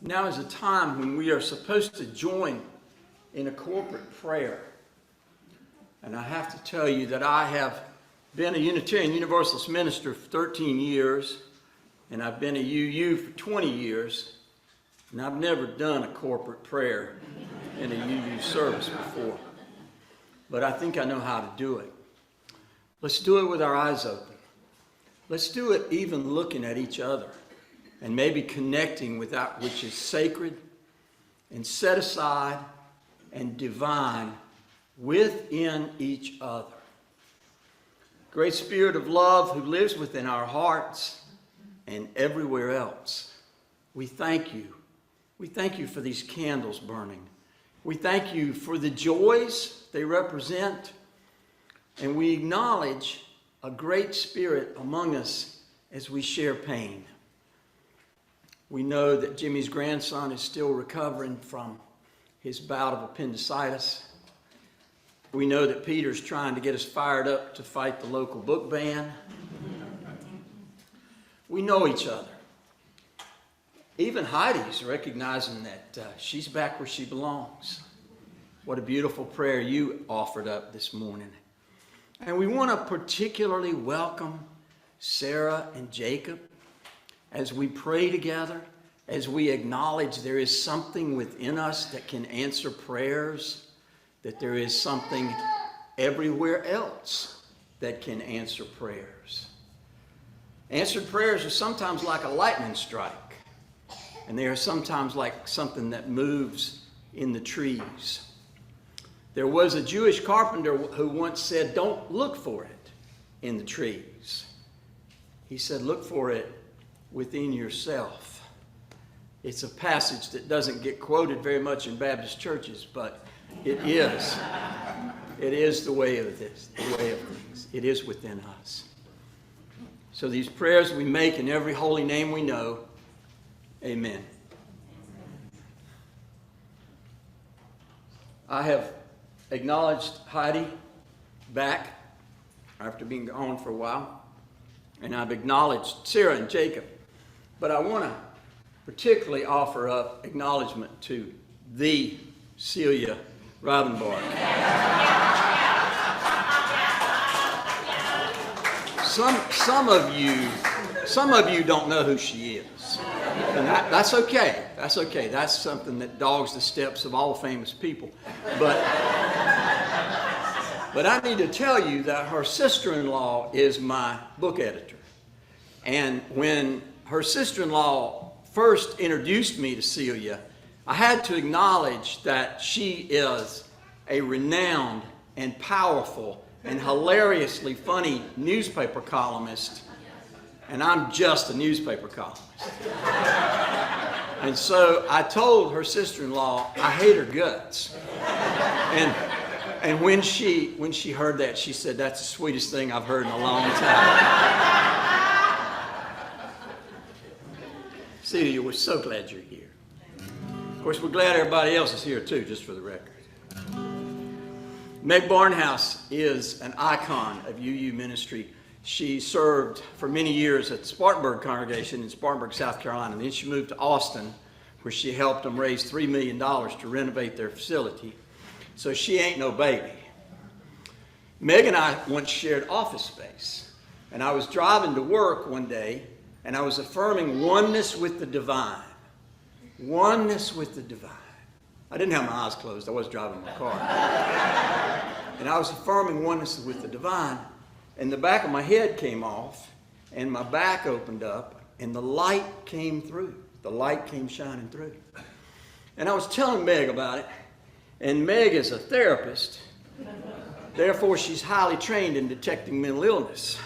Now is a time when we are supposed to join in a corporate prayer. And I have to tell you that I have been a Unitarian Universalist minister for 13 years, and I've been a UU for 20 years, and I've never done a corporate prayer in a UU service before. But I think I know how to do it. Let's do it with our eyes open. Let's do it even looking at each other and maybe connecting with that which is sacred and set aside and divine within each other. Great Spirit of love who lives within our hearts and everywhere else, we thank you. We thank you for these candles burning. We thank you for the joys they represent, and we acknowledge a great spirit among us as we share pain. We know that Jimmy's grandson is still recovering from his bout of appendicitis. We know that Peter's trying to get us fired up to fight the local book ban. We know each other. Even Heidi's recognizing that she's back where she belongs. What a beautiful prayer you offered up this morning. And we want to particularly welcome Sarah and Jacob as we pray together, as we acknowledge there is something within us that can answer prayers, that there is something everywhere else that can answer prayers. Answered prayers are sometimes like a lightning strike, and they are sometimes like something that moves in the trees. There was a Jewish carpenter who once said, "Don't look for it in the trees." He said, "Look for it within yourself." It's a passage that doesn't get quoted very much in Baptist churches, but it is. It is the way of this, the way of things. It is within us. So these prayers we make in every holy name we know. Amen. I have acknowledged Heidi back after being gone for a while, and I've acknowledged Sarah and Jacob. But I want to particularly offer up acknowledgement to the Celia Rivenbark. Some of you don't know who she is, and that's okay. That's okay. That's something that dogs the steps of all famous people. But I need to tell you that her sister-in-law is my book editor, and when her sister-in-law first introduced me to Celia, I had to acknowledge that she is a renowned and powerful and hilariously funny newspaper columnist, and I'm just a newspaper columnist. And so I told her sister-in-law I hate her guts. And when she heard that, she said, "That's the sweetest thing I've heard in a long time." Celia, we're so glad you're here. Of course, we're glad everybody else is here too, just for the record. Meg Barnhouse is an icon of UU ministry. She served for many years at the Spartanburg congregation in Spartanburg, South Carolina. And then she moved to Austin, where she helped them raise $3 million to renovate their facility. So she ain't no baby. Meg and I once shared office space. And I was driving to work one day, and I was affirming oneness with the divine. Oneness with the divine. I didn't have my eyes closed. I was driving my car. And I was affirming oneness with the divine, and the back of my head came off, and my back opened up, and the light came through. The light came shining through. And I was telling Meg about it, and Meg is a therapist. Therefore, she's highly trained in detecting mental illness.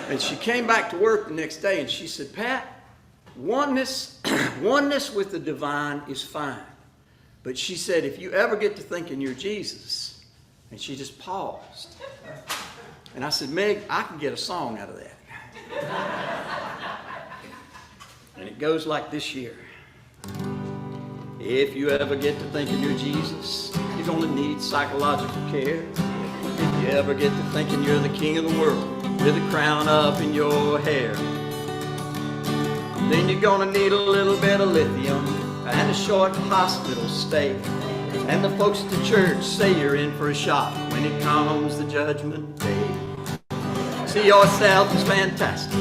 And she came back to work the next day, and she said, "Pat, oneness with the divine is fine. But," she said, "if you ever get to thinking you're Jesus," and she just paused. And I said, "Meg, I can get a song out of that." And it goes like this here. If you ever get to thinking you're Jesus, you're going to need psychological care. If you ever get to thinking you're the king of the world with a crown up in your hair, Then you're gonna need a little bit of lithium and a short hospital stay. And the folks at the church say you're in for a shock when it comes the judgment day. See yourself as fantastic.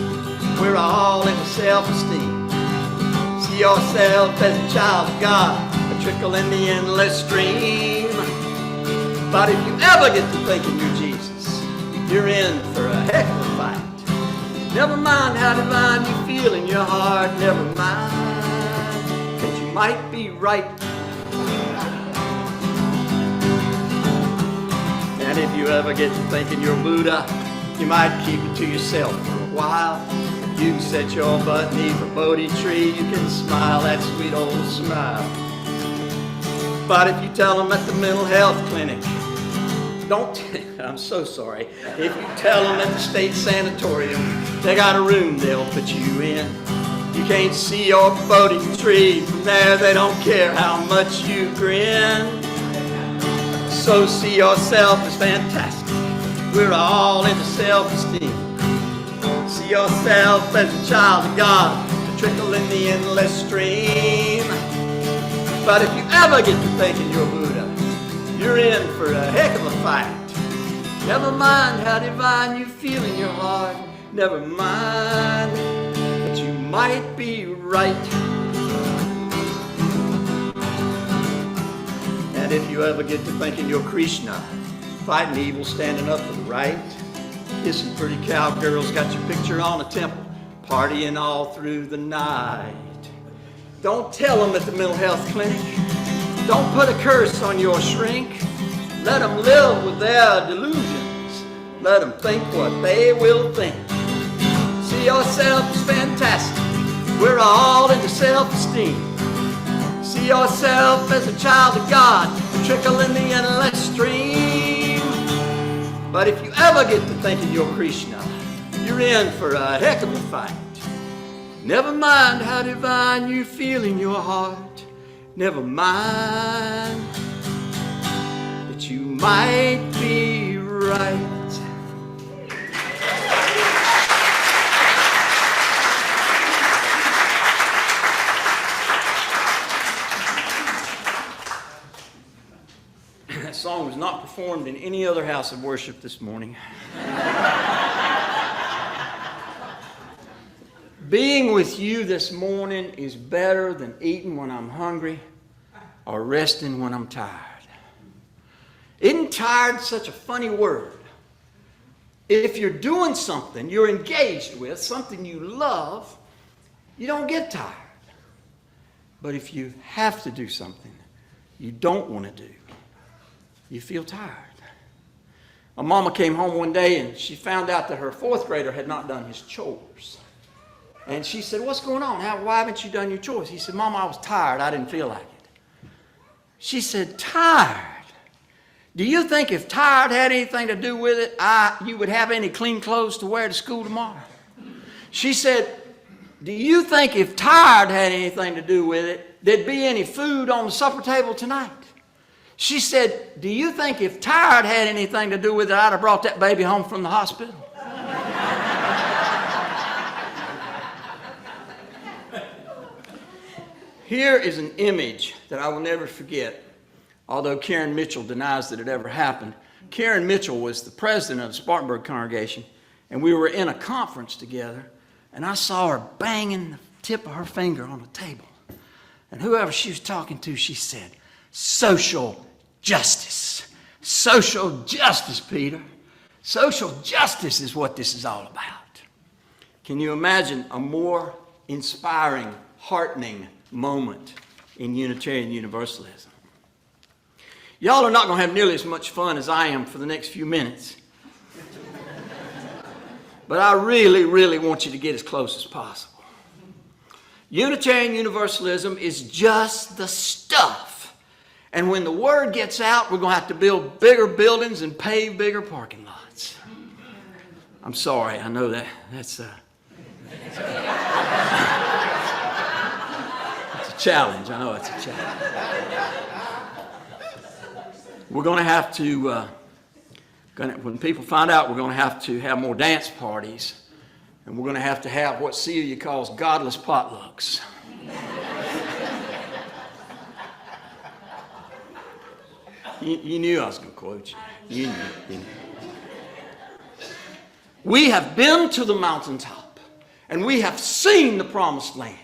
We're all into self-esteem. See yourself as a child of God, a trickle in the endless stream. But if you ever get to thinking you're Jesus, you're in for a heck of a fight. Never mind how divine you feel in your heart. Never mind that you might be right. And if you ever get to thinking you're Buddha, you might keep it to yourself for a while. You can set your butt beneath a Bodhi tree. You can smile that sweet old smile. But if you tell them at the mental health clinic, I'm so sorry. If you tell them at the state sanatorium, they got a room they'll put you in. You can't see your Bodhi tree. From there they don't care how much you grin. So see yourself as fantastic. We're all into self-esteem. See yourself as a child of God, a trickle in the endless stream. But if you ever get to thinking you're Buddha, you're in for a heck of a fight. Never mind how divine you feel in your heart. Never mind that you might be right. And if you ever get to thinking you're Krishna, fighting evil, standing up for the right, kissing pretty cowgirls, got your picture on a temple, partying all through the night. Don't tell them at the mental health clinic. Don't put a curse on your shrink. Let them live with their delusions. Let them think what they will think. See yourself as fantastic. We're all into self-esteem. See yourself as a child of God, a trickle in the endless stream. But if you ever get to thinking you're Krishna, you're in for a heck of a fight. Never mind how divine you feel in your heart. Never mind that you might be right. That song was not performed in any other house of worship this morning. Being with you this morning is better than eating when I'm hungry or resting when I'm tired. Isn't tired such a funny word? If you're doing something you're engaged with, something you love, you don't get tired. But if you have to do something you don't want to do, you feel tired. My mama came home one day and she found out that her fourth grader had not done his chores. And she said, "What's going on? Why haven't you done your chores?" He said, "Mama, I was tired. I didn't feel like it." She said, "Tired? Do you think if tired had anything to do with it, you would have any clean clothes to wear to school tomorrow?" She said, "Do you think if tired had anything to do with it, there'd be any food on the supper table tonight?" She said, "Do you think if tired had anything to do with it, I'd have brought that baby home from the hospital?" Here is an image that I will never forget, although Karen Mitchell denies that it ever happened. Karen Mitchell was the president of the Spartanburg congregation, and we were in a conference together, and I saw her banging the tip of her finger on the table. And whoever she was talking to, she said, "Social justice. Social justice, Peter. Social justice is what this is all about." Can you imagine a more inspiring, heartening moment in Unitarian Universalism? Y'all are not going to have nearly as much fun as I am for the next few minutes. But I really, really want you to get as close as possible. Unitarian Universalism is just the stuff. And when the word gets out, we're going to have to build bigger buildings and pave bigger parking lots. I'm sorry, I know that's a challenge. I know it's a challenge. We're going to have to, when people find out, we're going to have more dance parties. And we're going to have what Celia calls godless potlucks. You knew I was going to quote you. You knew. We have been to the mountaintop, and we have seen the promised land.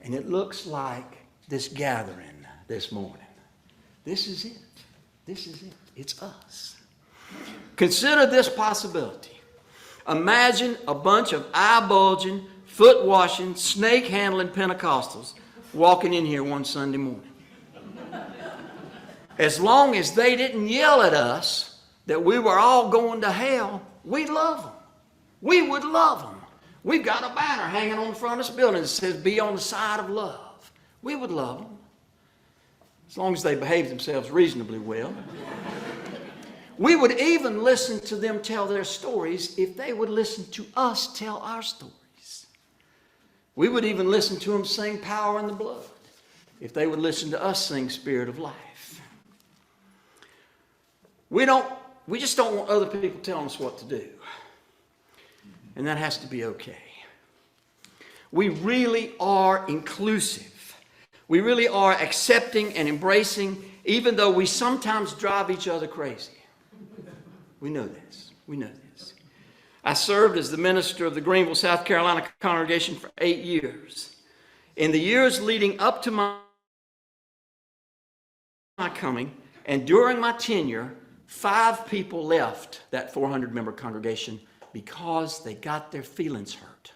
And it looks like this gathering this morning. This is it. This is it. It's us. Consider this possibility. Imagine a bunch of eye-bulging, foot-washing, snake-handling Pentecostals walking in here one Sunday morning. As long as they didn't yell at us that we were all going to hell, we'd love them. We would love them. We've got a banner hanging on the front of this building that says, "Be on the side of love." We would love them. As long as they behave themselves reasonably well. We would even listen to them tell their stories if they would listen to us tell our stories. We would even listen to them sing "Power in the Blood" if they would listen to us sing "Spirit of Life." We just don't want other people telling us what to do. And that has to be okay. We really are inclusive. We really are accepting and embracing, even though we sometimes drive each other crazy. We know this. We know this. I served as the minister of the Greenville, South Carolina congregation for 8 years. In the years leading up to my coming, and during my tenure, 5 people left that 400-member congregation because they got their feelings hurt.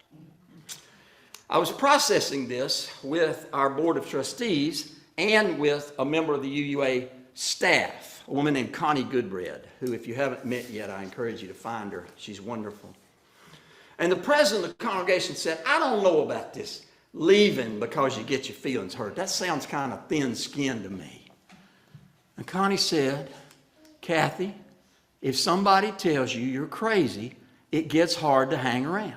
I was processing this with our board of trustees and with a member of the UUA staff, a woman named Connie Goodbread, who, if you haven't met yet, I encourage you to find her. She's wonderful. And the president of the congregation said, "I don't know about this leaving because you get your feelings hurt. That sounds kind of thin-skinned to me." And Connie said, "Kathy, if somebody tells you you're crazy, it gets hard to hang around."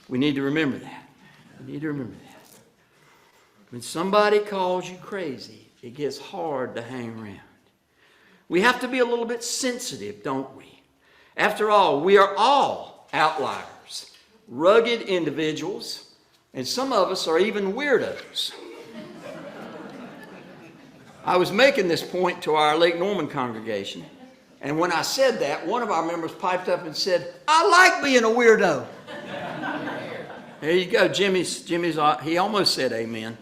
We need to remember that. We need to remember that. When somebody calls you crazy, it gets hard to hang around. We have to be a little bit sensitive, don't we? After all, we are all outliers, rugged individuals, and some of us are even weirdos. I was making this point to our Lake Norman congregation, and when I said that, one of our members piped up and said, "I like being a weirdo." There you go. Jimmy's, he almost said amen.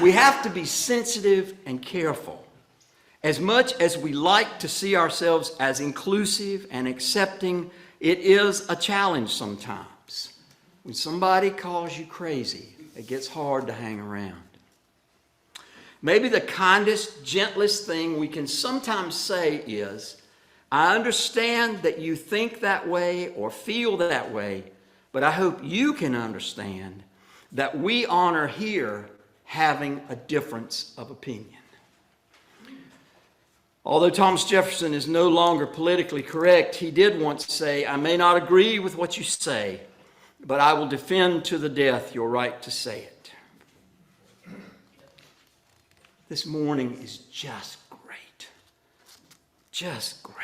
We have to be sensitive and careful. As much as we like to see ourselves as inclusive and accepting, it is a challenge sometimes. When somebody calls you crazy, it gets hard to hang around. Maybe the kindest, gentlest thing we can sometimes say is, "I understand that you think that way or feel that way, but I hope you can understand that we honor here having a difference of opinion." Although Thomas Jefferson is no longer politically correct, he did once say, "I may not agree with what you say, but I will defend to the death your right to say it." This morning is just great. Just great.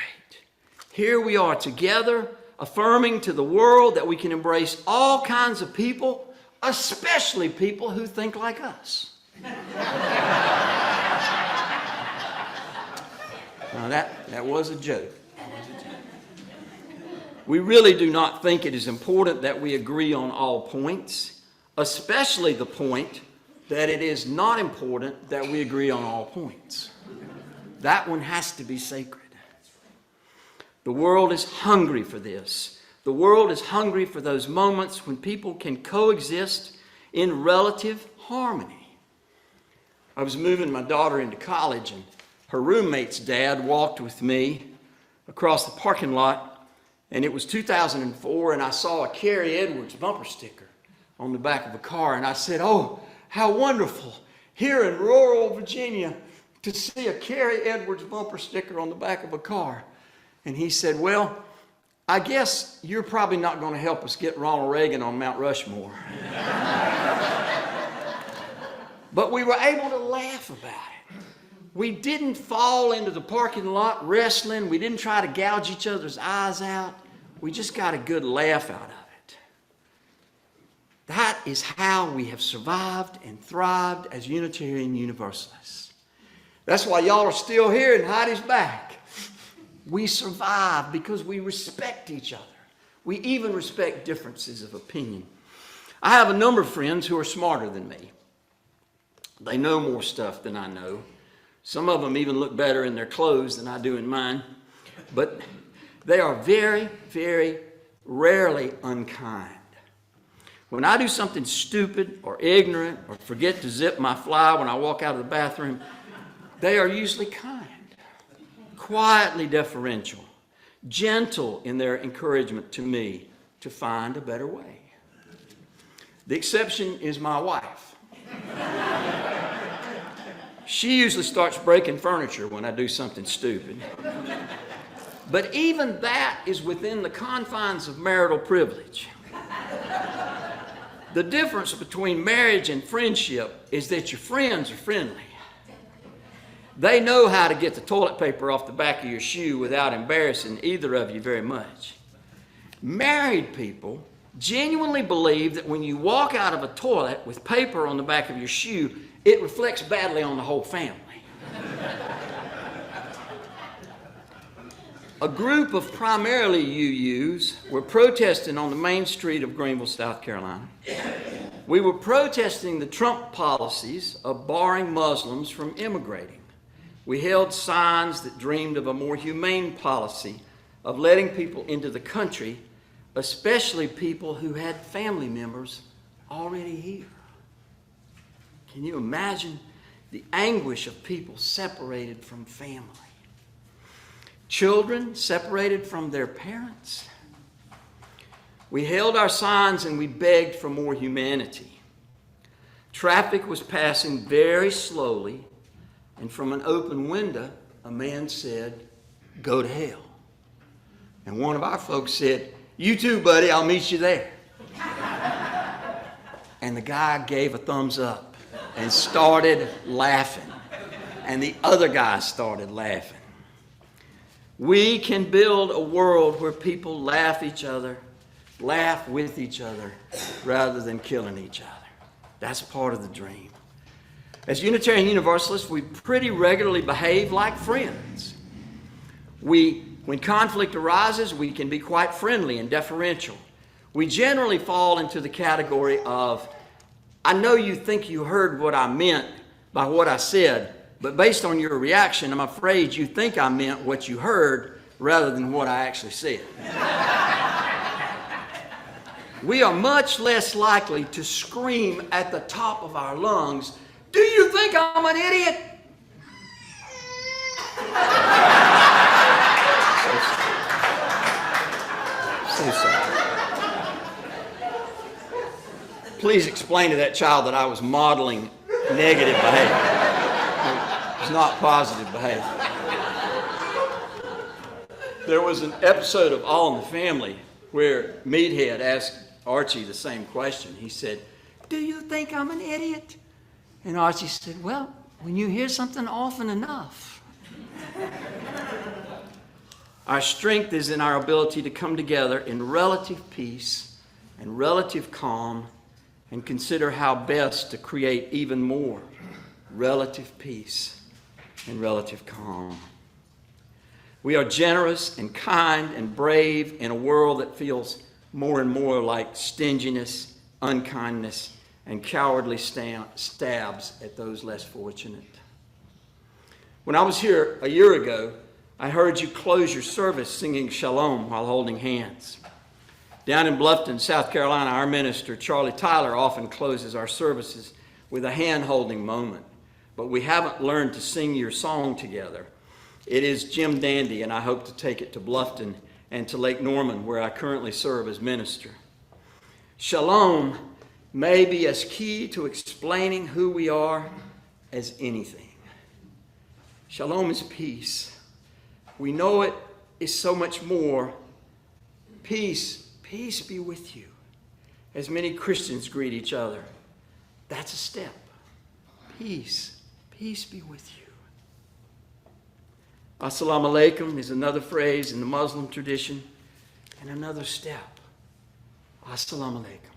Here we are together, affirming to the world that we can embrace all kinds of people, especially people who think like us. Now that was a joke. We really do not think it is important that we agree on all points, especially the point that it is not important that we agree on all points. That one has to be sacred. The world is hungry for this. The world is hungry for those moments when people can coexist in relative harmony. I was moving my daughter into college, and her roommate's dad walked with me across the parking lot, and it was 2004, and I saw a Carrie Edwards bumper sticker on the back of a car, and I said, "Oh, how wonderful here in rural Virginia to see a Carrie Edwards bumper sticker on the back of a car." And he said, "Well, I guess you're probably not going to help us get Ronald Reagan on Mount Rushmore." But we were able to laugh about it. We didn't fall into the parking lot wrestling. We didn't try to gouge each other's eyes out. We just got a good laugh out of it. That is how we have survived and thrived as Unitarian Universalists. That's why y'all are still here and Heidi's back. We survive because we respect each other. We even respect differences of opinion. I have a number of friends who are smarter than me. They know more stuff than I know. Some of them even look better in their clothes than I do in mine. But they are very, very rarely unkind. When I do something stupid or ignorant or forget to zip my fly when I walk out of the bathroom, they are usually kind, quietly deferential, gentle in their encouragement to me to find a better way. The exception is my wife. She usually starts breaking furniture when I do something stupid. But even that is within the confines of marital privilege. The difference between marriage and friendship is that your friends are friendly. They know how to get the toilet paper off the back of your shoe without embarrassing either of you very much. Married people genuinely believe that when you walk out of a toilet with paper on the back of your shoe, it reflects badly on the whole family. A group of primarily UUs were protesting on the main street of Greenville, South Carolina. We were protesting the Trump policies of barring Muslims from immigrating. We held signs that dreamed of a more humane policy of letting people into the country, especially people who had family members already here. Can you imagine the anguish of people separated from family? Children separated from their parents. We held our signs and we begged for more humanity. Traffic was passing very slowly, and from an open window, a man said, "Go to hell." And one of our folks said, "You too, buddy, I'll meet you there." And the guy gave a thumbs up and started laughing. And the other guy started laughing. We can build a world where people laugh with each other, rather than killing each other. That's part of the dream. As Unitarian Universalists, we pretty regularly behave like friends. When conflict arises, we can be quite friendly and deferential. We generally fall into the category of, I know you think you heard what I meant by what I said, but based on your reaction, I'm afraid you think I meant what you heard rather than what I actually said. We are much less likely to scream at the top of our lungs, "Do you think I'm an idiot?" So sorry. Please explain to that child that I was modeling negative behavior. It's not positive behavior. There was an episode of All in the Family where Meathead asked Archie the same question. He said, "Do you think I'm an idiot?" And Archie said, "Well, when you hear something often enough." Our strength is in our ability to come together in relative peace and relative calm and consider how best to create even more relative peace and relative calm. We are generous and kind and brave in a world that feels more and more like stinginess, unkindness, and cowardly stabs at those less fortunate. When I was here a year ago, I heard you close your service singing Shalom while holding hands. Down in Bluffton, South Carolina, our minister, Charlie Tyler, often closes our services with a hand-holding moment. But we haven't learned to sing your song together. It is Jim Dandy, and I hope to take it to Bluffton and to Lake Norman, where I currently serve as minister. Shalom may be as key to explaining who we are as anything. Shalom is peace. We know it is so much more. Peace be with you. As many Christians greet each other, that's a step. Peace be with you. Assalamu alaikum is another phrase in the Muslim tradition. And another step. Assalamu alaikum.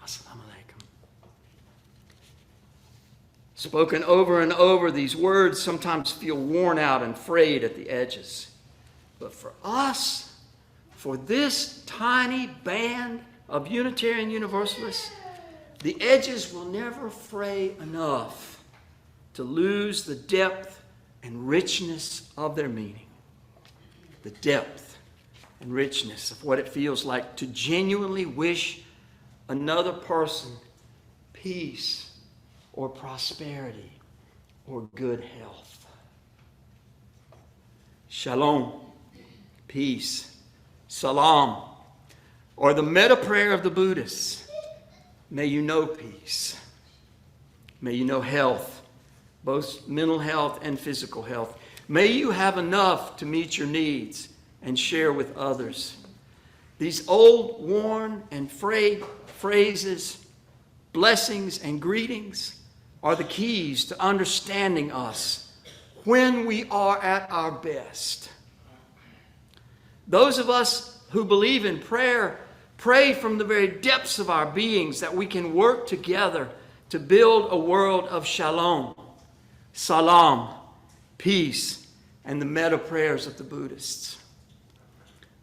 Assalamu alaikum. Spoken over and over, these words sometimes feel worn out and frayed at the edges. But for us, for this tiny band of Unitarian Universalists, the edges will never fray enough to lose the depth and richness of their meaning. The depth and richness of what it feels like to genuinely wish another person peace or prosperity or good health. Shalom, peace. Salam, or the meta prayer of the Buddhists. May you know peace. May you know health, both mental health and physical health. May you have enough to meet your needs and share with others. These old, worn, and frayed phrases, blessings, and greetings are the keys to understanding us when we are at our best. Those of us who believe in prayer pray from the very depths of our beings that we can work together to build a world of shalom, salam, peace, and the meta prayers of the Buddhists.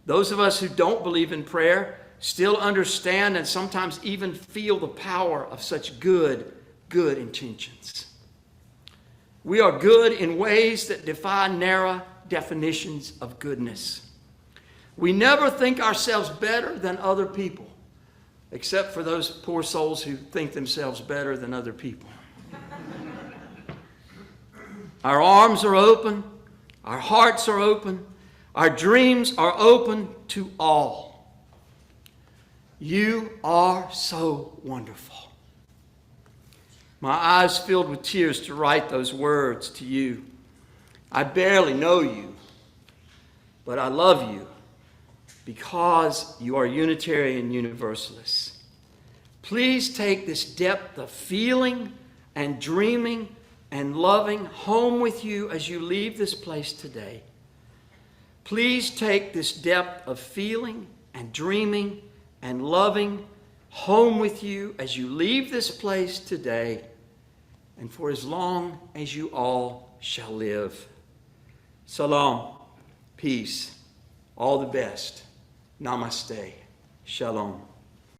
Those of us who don't believe in prayer still understand and sometimes even feel the power of such good intentions. We are good in ways that defy narrow definitions of goodness. We never think ourselves better than other people, except for those poor souls who think themselves better than other people. Our arms are open, our hearts are open, our dreams are open to all. You are so wonderful. My eyes filled with tears to write those words to you. I barely know you, but I love you because you are Unitarian Universalists. Please take this depth of feeling and dreaming and loving home with you as you leave this place today. Please take this depth of feeling and dreaming and loving home with you as you leave this place today and for as long as you all shall live. Salam, peace, all the best. Namaste. Shalom.